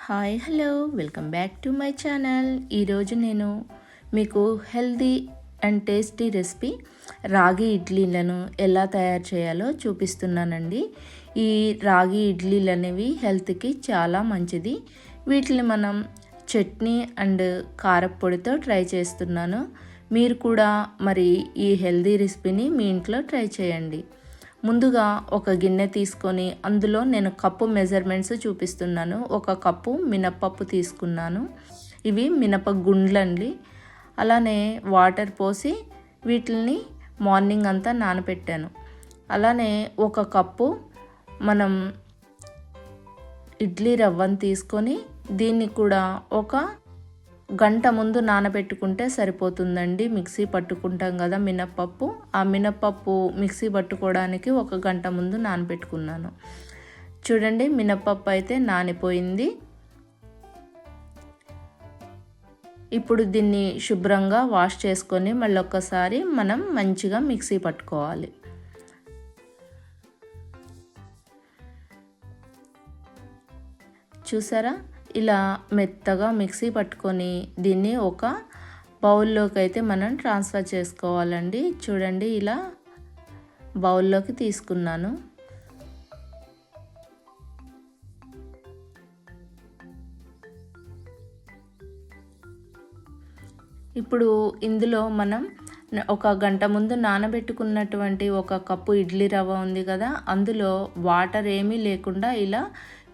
Hi hello welcome back to my channel. ఈరోజు నేను మీకు హెల్దీ అండ్ టేస్టీ రెసిపీ రాగి ఇడ్లీలను ఎలా తయారు చేయాలో చూపిస్తున్నానండి. ఈ రాగి ఇడ్లీలు అనేవి హెల్త్కి చాలా మంచిది. వీటిని మనం చట్నీ అండ్ కారప్పొడితో ట్రై చేస్తున్నాను. మీరు కూడా మరి ఈ హెల్దీ రెసిపీని మీ ఇంట్లో ట్రై చేయండి. ముందుగా ఒక గిన్నె తీసుకొని అందులో నేను కప్పు మెజర్మెంట్స్ చూపిస్తున్నాను. ఒక కప్పు మినప్పప్పు తీసుకున్నాను. ఇవి మినప గుండ్లండి. అలానే వాటర్ పోసి వీటిని మార్నింగ్ అంతా నానబెట్టాను. అలానే ఒక కప్పు మనం ఇడ్లీ రవ్వను తీసుకొని దీన్ని కూడా ఒక గంట ముందు నానబెట్టుకుంటే సరిపోతుందండి. మిక్సీ పట్టుకుంటాం కదా మినప్పప్పు, ఆ మినప్పప్పు మిక్సీ పట్టుకోవడానికి ఒక గంట ముందు నానబెట్టుకున్నాను. చూడండి, మినప్పప్పు అయితే నానిపోయింది. ఇప్పుడు దీన్ని శుభ్రంగా వాష్ చేసుకొని మళ్ళీ ఒక్కసారి మనం మంచిగా మిక్సీ పట్టుకోవాలి. చూసారా, ఇలా మెత్తగా మిక్సీ పట్టుకొని దీన్ని ఒక బౌల్లోకి అయితే మనం ట్రాన్స్ఫర్ చేసుకోవాలండి. చూడండి, ఇలా బౌల్లోకి తీసుకున్నాను. ఇప్పుడు ఇందులో మనం ఒక గంట ముందు నానబెట్టుకున్నటువంటి ఒక కప్పు ఇడ్లీ రవ్వ ఉంది కదా, అందులో వాటర్ ఏమీ లేకుండా ఇలా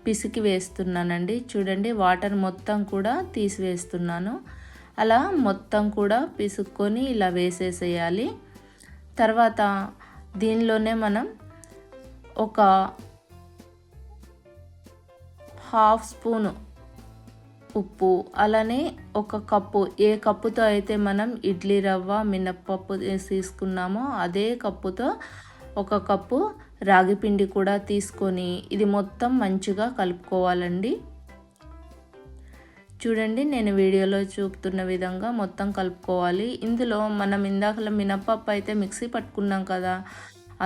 పిసికి వేస్తున్నానండి. చూడండి, వాటర్ మొత్తం కూడా తీసివేస్తున్నాను. అలా మొత్తం కూడా పిసుక్కొని ఇలా వేసేసేయాలి. తర్వాత దీనిలోనే మనం ఒక హాఫ్ స్పూను ఉప్పు, అలానే ఒక కప్పు, ఏ కప్పుతో అయితే మనం ఇడ్లీ రవ్వ మినప్పప్పు తీసుకున్నామో అదే కప్పుతో ఒక కప్పు రాగి పిండి కూడా తీసుకొని ఇది మొత్తం మంచిగా కలుపుకోవాలండి. చూడండి, నేను వీడియోలో చూపుతున్న విధంగా మొత్తం కలుపుకోవాలి. ఇందులో మనం ఇందాకలా మినప్పప్పు అయితే మిక్సీ పట్టుకున్నాం కదా,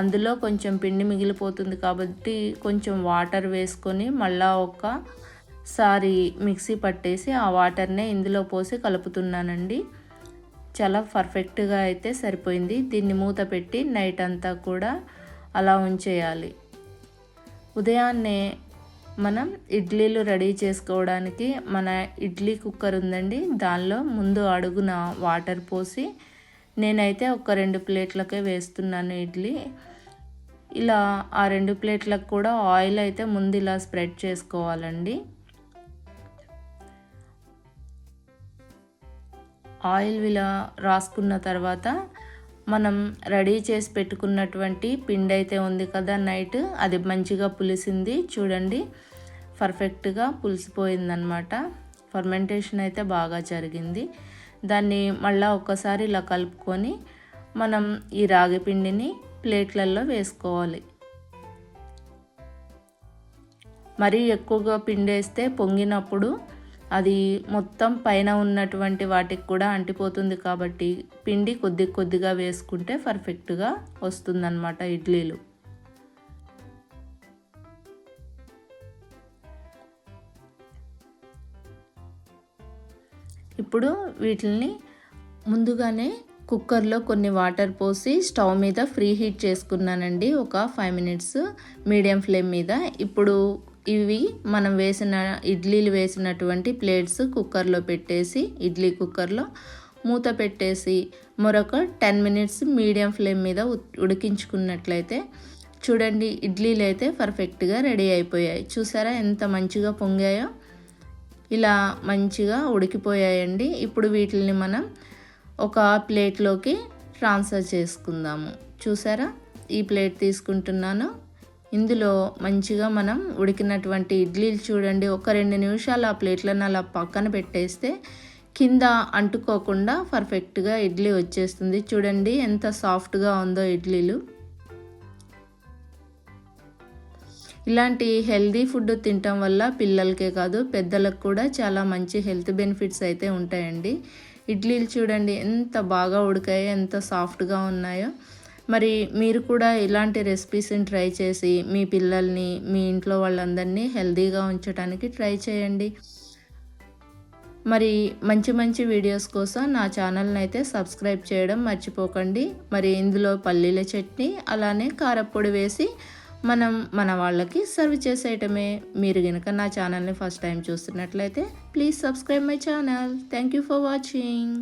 అందులో కొంచెం పిండి మిగిలిపోతుంది కాబట్టి కొంచెం వాటర్ వేసుకొని మళ్ళా ఒకసారి మిక్సీ పట్టేసి ఆ వాటర్నే ఇందులో పోసి కలుపుతున్నానండి. చాలా పర్ఫెక్ట్గా అయితే సరిపోయింది. దీన్ని మూత పెట్టి నైట్ అంతా కూడా అలా ఉంచేయాలి. ఉదయాన్నే మనం ఇడ్లీలు రెడీ చేసుకోవడానికి మన ఇడ్లీ కుక్కర్ ఉందండి, దానిలో ముందు అడుగున వాటర్ పోసి నేనైతే ఒక 2 ప్లేట్లకే వేస్తున్నాను ఇడ్లీ. ఇలా ఆ 2 ప్లేట్లకు కూడా ఆయిల్ అయితే ముందు ఇలా స్ప్రెడ్ చేసుకోవాలండి. ఆయిల్ ఇలా రాసుకున్న తర్వాత మనం రెడీ చేసి పెట్టుకున్నటువంటి పిండి అయితే ఉంది కదా నైట్, అది మంచిగా పులిసింది. చూడండి, పర్ఫెక్ట్గా పులిసిపోయిందనమాట. ఫర్మెంటేషన్ అయితే బాగా జరిగింది. దాన్ని మళ్ళీ ఒక్కసారి ఇలా కలుపుకొని మనం ఈ రాగి పిండిని ప్లేట్లలో వేసుకోవాలి. మరీ ఎక్కువగా పిండి వేస్తే పొంగినప్పుడు అది మొత్తం పైన ఉన్నటువంటి వాటికి కూడా అంటిపోతుంది కాబట్టి పిండి కొద్ది కొద్దిగా వేసుకుంటే పర్ఫెక్ట్గా వస్తుందన్నమాట ఇడ్లీలు. ఇప్పుడు వీటిని ముందుగానే కుక్కర్లో కొన్ని వాటర్ పోసి స్టవ్ మీద ఫ్రీ హీట్ చేసుకున్నానండి, ఒక 5 మినిట్స్ మీడియం ఫ్లేమ్ మీద. ఇప్పుడు ఇవి మనం ఇడ్లీలు వేసినటువంటి ప్లేట్స్ కుక్కర్లో పెట్టేసి ఇడ్లీ కుక్కర్లో మూత పెట్టేసి మరొక 10 మినిట్స్ మీడియం ఫ్లేమ్ మీద ఉడికించుకున్నట్లయితే చూడండి, ఇడ్లీలు అయితే పర్ఫెక్ట్గా రెడీ అయిపోయాయి. చూసారా ఎంత మంచిగా పొంగాయో, ఇలా మంచిగా ఉడికిపోయాయండి. ఇప్పుడు వీటిని మనం ఒక ప్లేట్లోకి ట్రాన్స్ఫర్ చేసుకుందాము. చూసారా, ఈ ప్లేట్ తీసుకుంటున్నాను. ఇందులో మంచిగా మనం ఉడికినటువంటి ఇడ్లీలు చూడండి, ఒక 2 నిమిషాలు ఆ ప్లేట్లను అలా పక్కన పెట్టేస్తే కింద అంటుకోకుండా పర్ఫెక్ట్గా ఇడ్లీ వచ్చేస్తుంది. చూడండి ఎంత సాఫ్ట్గా ఉందో ఇడ్లీలు. ఇలాంటి హెల్దీ ఫుడ్ తినటం వల్ల పిల్లలకే కాదు పెద్దలకు కూడా చాలా మంచి హెల్త్ బెనిఫిట్స్ అయితే ఉంటాయండి. ఇడ్లీలు చూడండి ఎంత బాగా ఉడికాయో, ఎంత సాఫ్ట్గా ఉన్నాయో. మరి మీరు కూడా ఇలాంటి రెసిపీస్ని ట్రై చేసి మీ పిల్లల్ని, మీ ఇంట్లో వాళ్ళందరినీ హెల్తీగా ఉంచడానికి ట్రై చేయండి. మరి మంచి మంచి వీడియోస్ కోసం నా ఛానల్ని అయితే సబ్స్క్రైబ్ చేయడం మర్చిపోకండి. మరి ఇందులో పల్లీల చట్నీ అలానే కారప్పొడి వేసి మనం మన వాళ్ళకి సర్వ్ చేసేయటమే. మీరు కనుక నా ఛానల్ని ఫస్ట్ టైం చూస్తున్నట్లయితే please subscribe my channel. Thank you for watching.